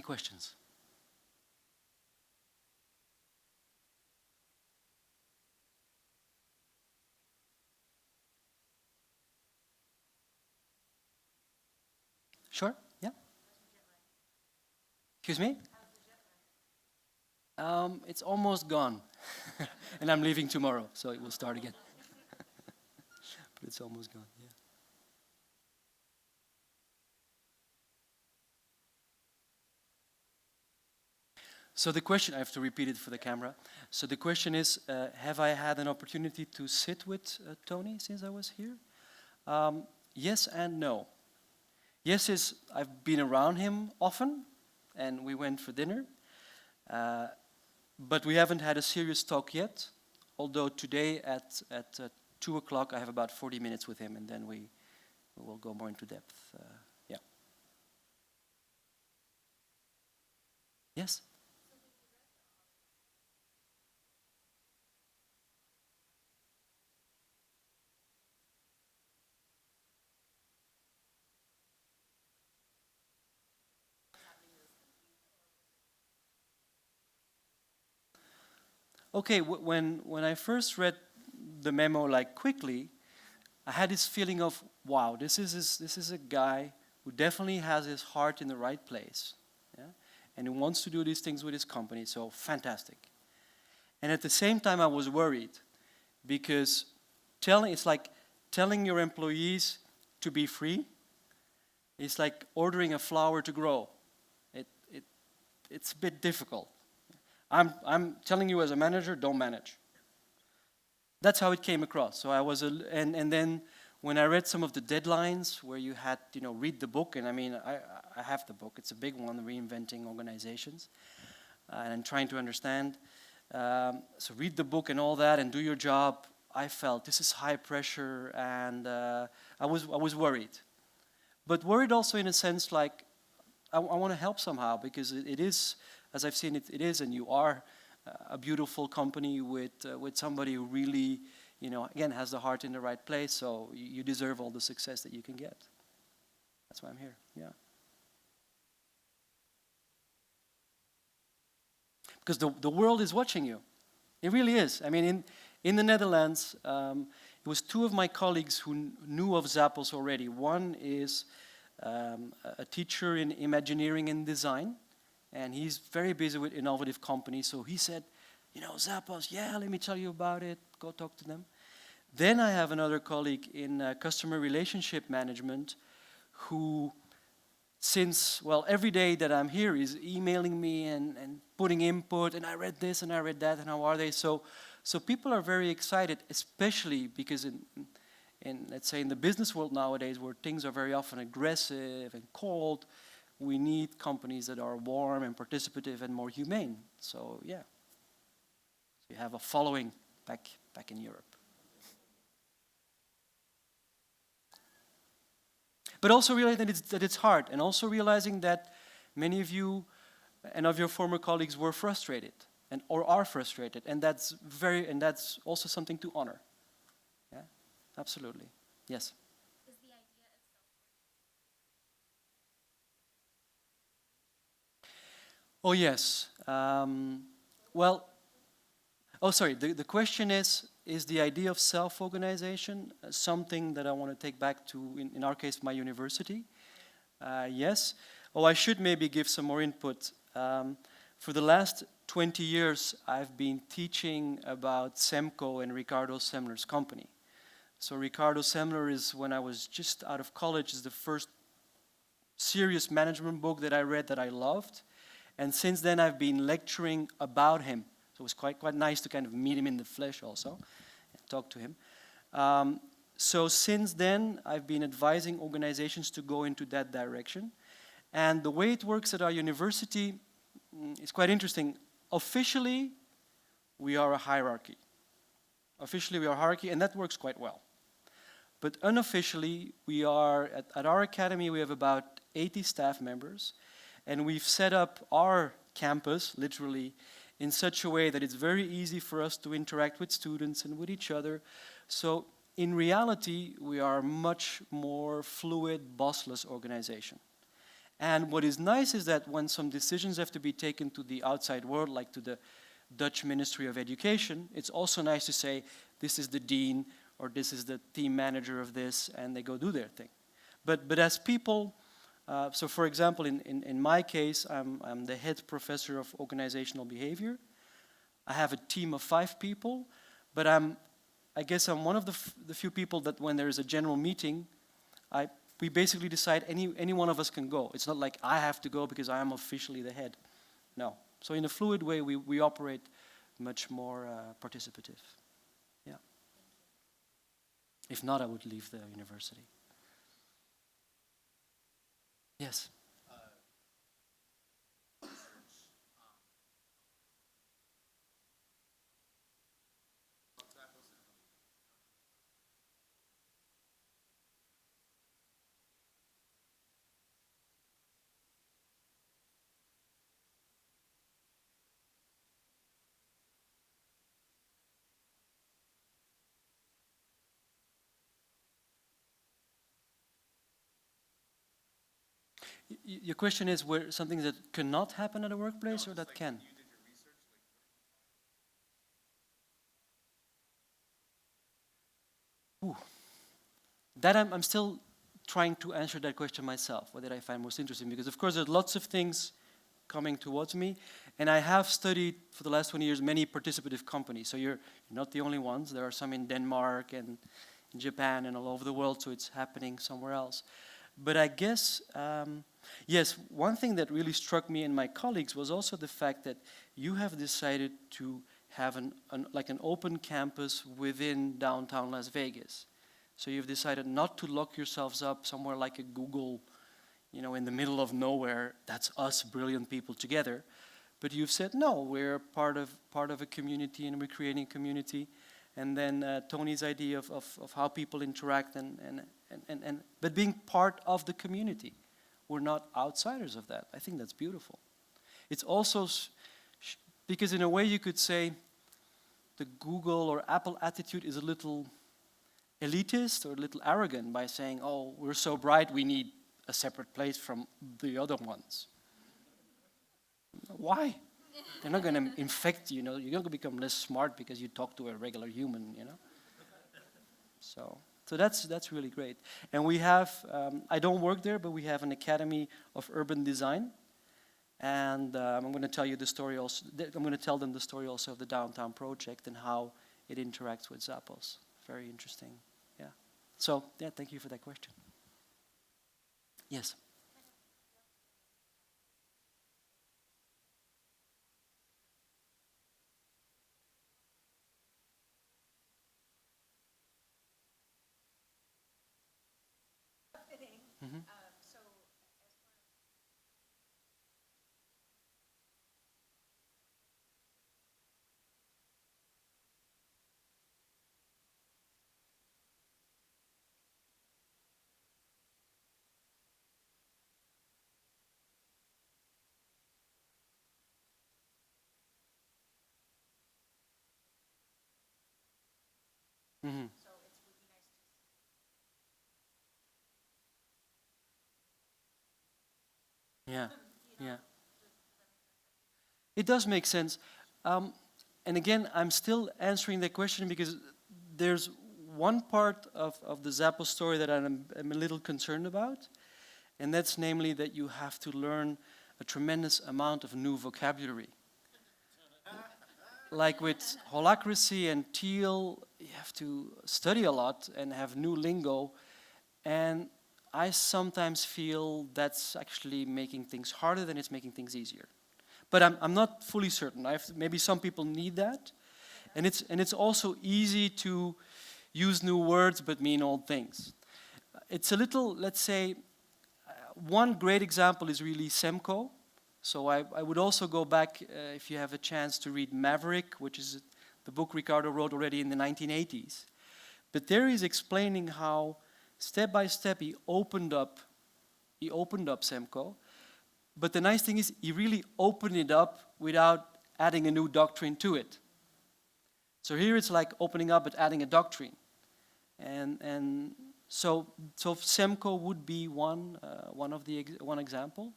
Any questions? Sure, yeah. Excuse me? It's almost gone. And I'm leaving tomorrow, so it will start again. But it's almost gone, yeah. So the question, I have to repeat it for the camera. So the question is, have I had an opportunity to sit with Tony since I was here? Yes and no. Yes is, I've been around him often, and we went for dinner. But we haven't had a serious talk yet, although today at 2 o'clock I have about 40 minutes with him, and then we will go more into depth. Yeah. Yes? Okay, when I first read the memo like quickly, I had this feeling of, wow, this is a guy who definitely has his heart in the right place, yeah? And who wants to do these things with his company, so fantastic. And at the same time, I was worried because it's like telling your employees to be free. It's like ordering a flower to grow. It, it, it's a bit difficult. I'm telling you as a manager, don't manage. That's how it came across. So I was, and then when I read some of the deadlines where you had, read the book, and I mean, I have the book. It's a big one, Reinventing Organizations, and I'm trying to understand. So read the book and all that, and do your job. I felt this is high pressure, and I was worried, but worried also in a sense like I want to help somehow because it is, as I've seen it is, and you are a beautiful company with somebody who really, again, has the heart in the right place. So you deserve all the success that you can get. That's why I'm here. Yeah. Because the world is watching you. It really is. I mean, in the Netherlands, it was two of my colleagues who knew of Zappos already. One is a teacher in Imagineering and Design, and he's very busy with innovative companies. So he said, Zappos, yeah, let me tell you about it. Go talk to them. Then I have another colleague in customer relationship management who, since, every day that I'm here is emailing me and putting input, and I read this and I read that, and how are they? So people are very excited, especially because in let's say in the business world nowadays where things are very often aggressive and cold, we need companies that are warm and participative and more humane. So yeah, so you have a following back in Europe. But also realizing that it's hard, and also realizing that many of you and of your former colleagues were frustrated or are frustrated, and that's also something to honor. Yeah, absolutely. Yes. Oh yes. Sorry. The question is the idea of self-organization something that I want to take back to, in our case, my university? Yes. Oh, I should maybe give some more input. For the last 20 years, I've been teaching about Semco and Ricardo Semler's company. So Ricardo Semler is, when I was just out of college, is the first serious management book that I read that I loved. And since then, I've been lecturing about him. So it was quite nice to kind of meet him in the flesh also and talk to him. So since then, I've been advising organizations to go into that direction. And the way it works at our university is quite interesting. Officially, we are a hierarchy. Officially, we are a hierarchy, and that works quite well. But unofficially, we are, at our academy, we have about 80 staff members, and we've set up our campus, literally, in such a way that it's very easy for us to interact with students and with each other. So in reality, we are a much more fluid, bossless organization. And what is nice is that when some decisions have to be taken to the outside world, like to the Dutch Ministry of Education, it's also nice to say, this is the dean, or this is the team manager of this, and they go do their thing. But as people, so for example, in my case, I'm the head professor of organizational behavior. I have a team of 5 people, but I guess I'm one of the few people that when there is a general meeting, we basically decide any one of us can go. It's not like I have to go because I am officially the head. No. So in a fluid way, we operate much more participative. Yeah. If not, I would leave the university. Yes. Your question is where something that cannot happen at a workplace, or that like can? You did your research, like, that I'm still trying to answer that question myself. What did I find most interesting? Because of course there's lots of things coming towards me, and I have studied for the last 20 years many participative companies. So you're not the only ones. There are some in Denmark and in Japan and all over the world. So it's happening somewhere else. But I guess, yes, one thing that really struck me and my colleagues was also the fact that you have decided to have an open campus within downtown Las Vegas. So you've decided not to lock yourselves up somewhere like a Google, in the middle of nowhere. That's us brilliant people together. But you've said, no, we're part of a community, and we're creating a community. And then Tony's idea of how people interact but being part of the community. We're not outsiders of that. I think that's beautiful. It's also, because in a way you could say the Google or Apple attitude is a little elitist or a little arrogant by saying, oh, we're so bright, we need a separate place from the other ones. Why? They're not going to infect you, You're going to become less smart because you talk to a regular human, So that's really great. And we have, I don't work there, but we have an Academy of Urban Design. And I'm going to tell you the story also. I'm going to tell them the story also of the downtown project and how it interacts with Zappos. Very interesting. Yeah. So, yeah, thank you for that question. Yes. Mm-hmm. Mm-hmm. Yeah, yeah. It does make sense. And again, I'm still answering that question because there's one part of the Zappos story that I'm a little concerned about, and that's namely that you have to learn a tremendous amount of new vocabulary. Like with holacracy and teal, you have to study a lot and have new lingo, and I sometimes feel that's actually making things harder than it's making things easier. But I'm not fully certain. Maybe some people need that, and it's also easy to use new words but mean old things. It's a little, let's say, one great example is really Semco. So I would also go back, if you have a chance, to read Maverick, which is the book Ricardo wrote already in the 1980s. But there he's explaining how, step by step, he opened up Semco. But the nice thing is, he really opened it up without adding a new doctrine to it. So here it's like opening up but adding a doctrine. And So Semco would be one example.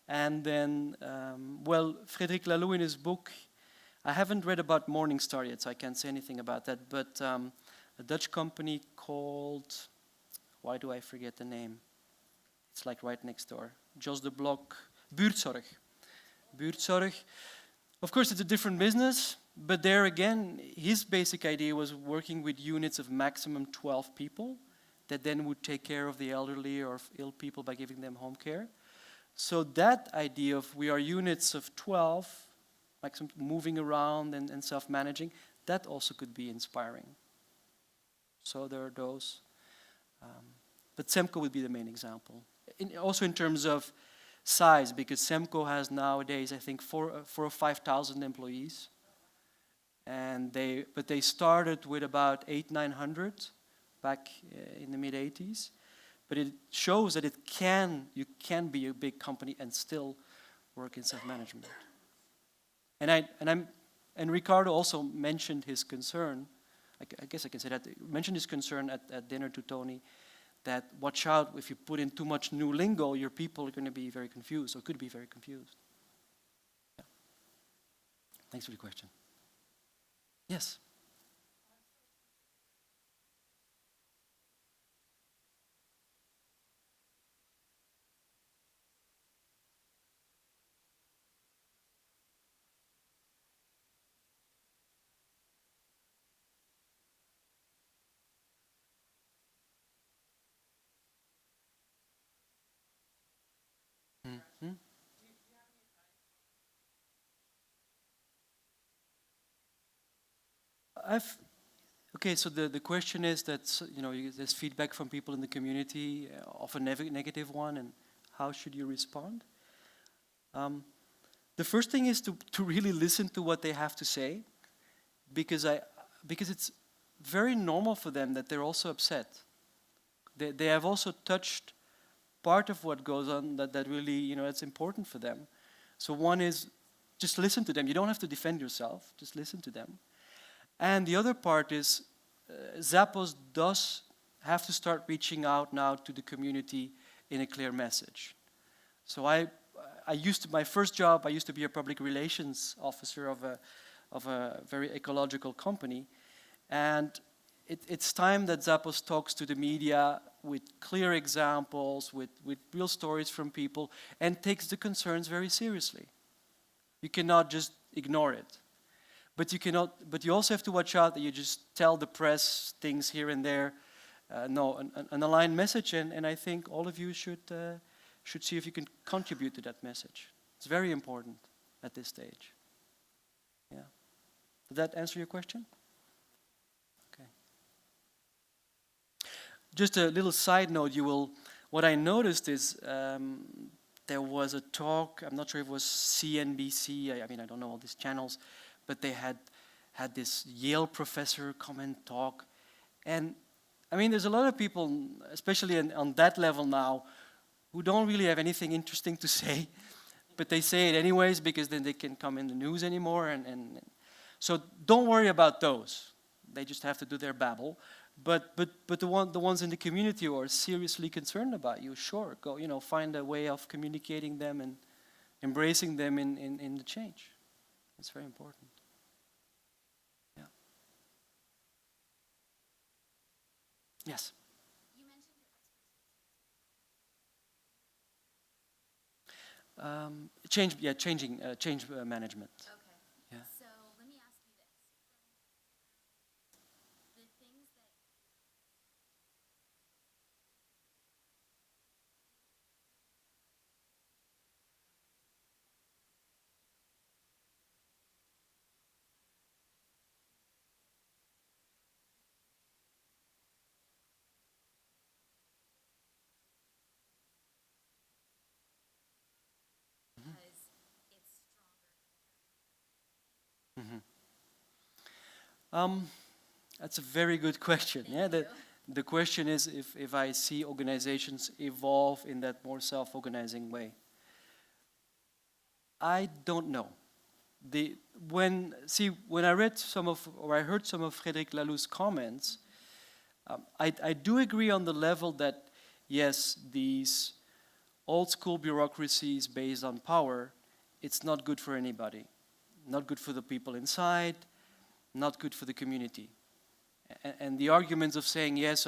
And then, well, Frédéric Laloux in his book, I haven't read about Morningstar yet, so I can't say anything about that, but a Dutch company called, why do I forget the name? It's like right next door. Jos de Blok, Buurtzorg. Buurtzorg. Of course, it's a different business, but there again, his basic idea was working with units of maximum 12 people that then would take care of the elderly or ill people by giving them home care. So that idea of we are units of 12, like some moving around and self-managing, that also could be inspiring. So there are those. But Semco would be the main example. Also in terms of size, because Semco has nowadays, I think, 4,000 or 5,000 employees. But they started with about 800-900 back in the mid-80s. But it shows that you can be a big company and still work in self-management. And Ricardo also mentioned his concern. I guess I can say that. Mentioned his concern at dinner to Tony, that watch out, if you put in too much new lingo, your people are going to be very confused, or could be very confused. Yeah. Thanks for the question. Yes. Mm-hmm. Okay, so the question is that, there's feedback from people in the community, of a negative one, and how should you respond? The first thing is to really listen to what they have to say, because it's very normal for them that they're also upset. They have also touched part of what goes on that really, it's important for them. So one is just listen to them. You don't have to defend yourself, just listen to them. And the other part is Zappos does have to start reaching out now to the community in a clear message. So my first job, I used to be a public relations officer of a very ecological company. And it's time that Zappos talks to the media with clear examples, with real stories from people, and takes the concerns very seriously. You cannot just ignore it. But you also have to watch out that you just tell the press things here and there. No, an aligned message, and I think all of you should see if you can contribute to that message. It's very important at this stage. Yeah. Did that answer your question? Okay. Just a little side note, what I noticed is there was a talk, I'm not sure if it was CNBC, I don't know all these channels, but they had this Yale professor come and talk. And there's a lot of people, especially on that level now, who don't really have anything interesting to say, but they say it anyways because then they can come in the news anymore. And so don't worry about those. They just have to do their babble. But the ones in the community who are seriously concerned about you, sure, go, find a way of communicating them and embracing them in the change. It's very important. Yeah. Yes. You mentioned your Change management. Okay. Yeah. So let me ask you this. The things that because it's stronger. Mm-hmm. That's a very good question. Thank you. The question is if I see organizations evolve in that more self-organizing way. I don't know. When I read I heard some of Frédéric Laloux's comments, I do agree on the level that, yes, these old school bureaucracies based on power, it's not good for anybody. Not good for the people inside, not good for the community. And the arguments of saying, yes,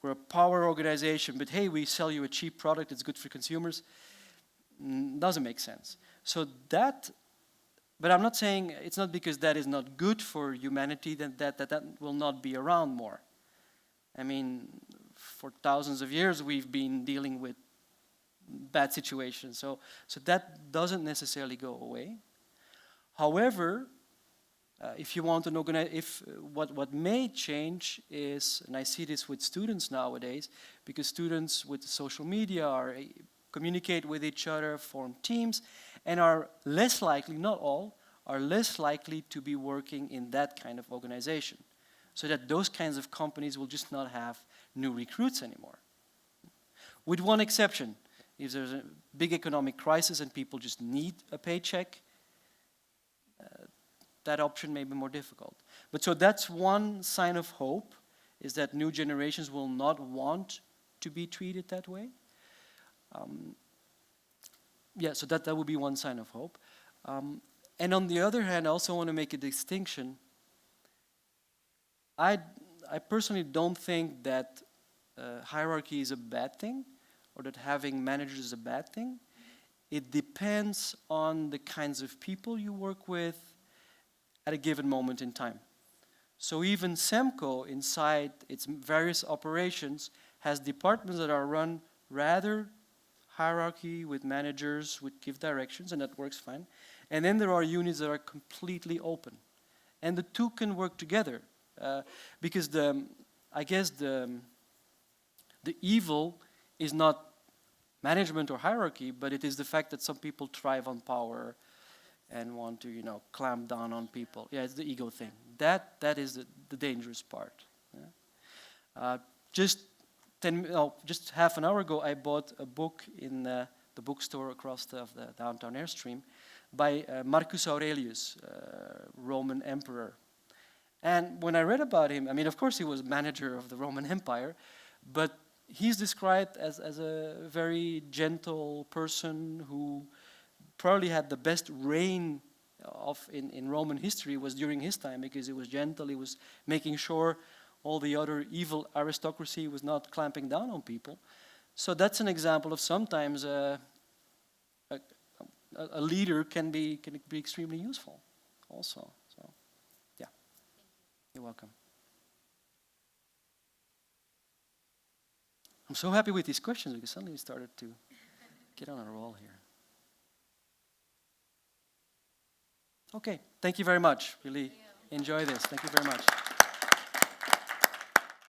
we're a power organization, but hey, we sell you a cheap product, it's good for consumers, doesn't make sense. So that, but I'm not saying it's not because that is not good for humanity that will not be around more. I mean, for thousands of years we've been dealing with bad situations, so that doesn't necessarily go away. However, if you want an what may change is, and I see this with students nowadays, because students with social media communicate with each other, form teams, and are less likely, not all, are less likely to be working in that kind of organization. So that those kinds of companies will just not have new recruits anymore. With one exception, if there's a big economic crisis and people just need a paycheck, that option may be more difficult. But so that's one sign of hope, is that new generations will not want to be treated that way. Yeah, so that would be one sign of hope. And on the other hand, I also want to make a distinction. I personally don't think that hierarchy is a bad thing, or that having managers is a bad thing. It depends on the kinds of people you work with at a given moment in time. So even Semco, inside its various operations, has departments that are run rather hierarchy with managers, would give directions, and that works fine. And then there are units that are completely open. And the two can work together. Because I guess the evil is not management or hierarchy, but it is the fact that some people thrive on power and want to, clamp down on people. Yeah, it's the ego thing. That is the dangerous part. Yeah? Just half an hour ago, I bought a book in the bookstore across the downtown Airstream by Marcus Aurelius, Roman emperor. And when I read about him, I mean, of course, he was manager of the Roman Empire, but he's described as a very gentle person who probably had the best reign in Roman history was during his time, because he was gentle, he was making sure all the other evil aristocracy was not clamping down on people. So that's an example of sometimes a leader can be extremely useful also. So, yeah. You're welcome. I'm so happy with these questions because suddenly we started to get on a roll here. Okay, thank you very much. Really enjoy this. Thank you very much.